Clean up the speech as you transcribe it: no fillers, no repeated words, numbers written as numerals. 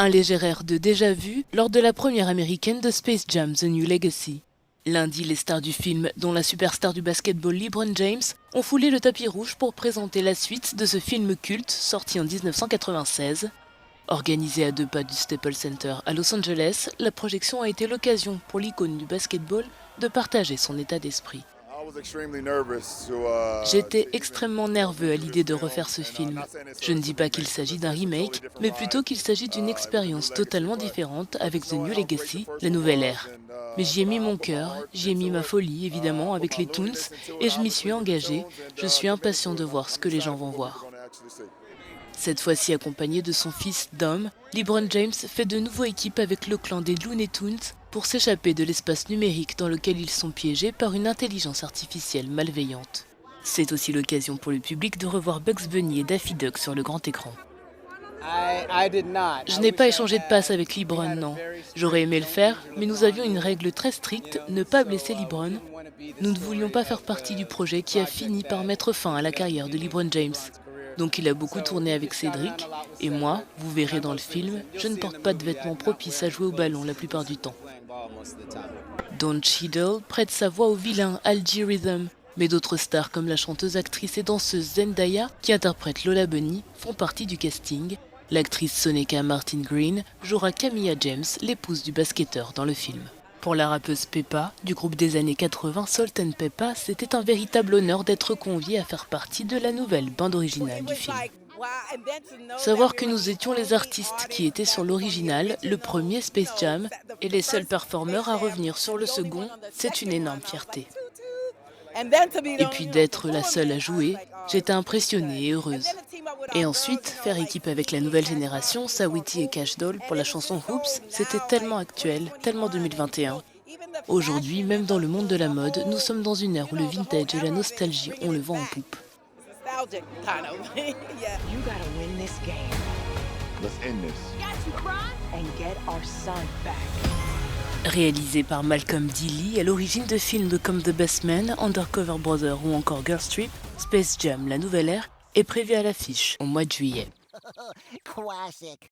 Un léger air de déjà-vu lors de la première américaine de Space Jam: The New Legacy. Lundi, les stars du film, dont la superstar du basketball LeBron James, ont foulé le tapis rouge pour présenter la suite de ce film culte sorti en 1996. Organisée à 2 pas du Staples Center à Los Angeles, la projection a été l'occasion pour l'icône du basketball de partager son état d'esprit. J'étais extrêmement nerveux à l'idée de refaire ce film. Je ne dis pas qu'il s'agit d'un remake, mais plutôt qu'il s'agit d'une expérience totalement différente avec The New Legacy, la nouvelle ère. Mais j'y ai mis mon cœur, j'y ai mis ma folie, évidemment, avec les Toons, et je m'y suis engagé. Je suis impatient de voir ce que les gens vont voir. Cette fois-ci accompagné de son fils Dom, LeBron James fait de nouveau équipe avec le clan des Looney Tunes pour s'échapper de l'espace numérique dans lequel ils sont piégés par une intelligence artificielle malveillante. C'est aussi l'occasion pour le public de revoir Bugs Bunny et Daffy Duck sur le grand écran. Je n'ai pas échangé de passe avec LeBron, non. J'aurais aimé le faire, mais nous avions une règle très stricte, ne pas blesser LeBron. Nous ne voulions pas faire partie du projet qui a fini par mettre fin à la carrière de LeBron James. Donc il a beaucoup tourné avec Cédric, et moi, vous verrez dans le film, je ne porte pas de vêtements propices à jouer au ballon la plupart du temps. Don Cheadle prête sa voix au vilain Al-G Rhythm, mais d'autres stars comme la chanteuse, actrice et danseuse Zendaya, qui interprète Lola Bunny, font partie du casting. L'actrice Sonequa Martin Green jouera Camilla James, l'épouse du basketteur dans le film. Pour la rappeuse Pepa, du groupe des années 80 Salt-N-Pepa, c'était un véritable honneur d'être conviée à faire partie de la nouvelle bande originale du film. Savoir que nous étions les artistes qui étaient sur l'original, le premier Space Jam, et les seuls performeurs à revenir sur le second, c'est une énorme fierté. Et puis d'être la seule à jouer, j'étais impressionnée et heureuse. Et ensuite, faire équipe avec la nouvelle génération, Saweetie et Cash Doll pour la chanson Hoops, c'était tellement actuel, tellement 2021. Aujourd'hui, même dans le monde de la mode, nous sommes dans une ère où le vintage et la nostalgie ont le vent en poupe. Réalisé par Malcolm D. Lee, à l'origine de films comme The Best Man, Undercover Brother ou encore Girls Trip, Space Jam: La Nouvelle Ère est prévu à l'affiche au mois de juillet.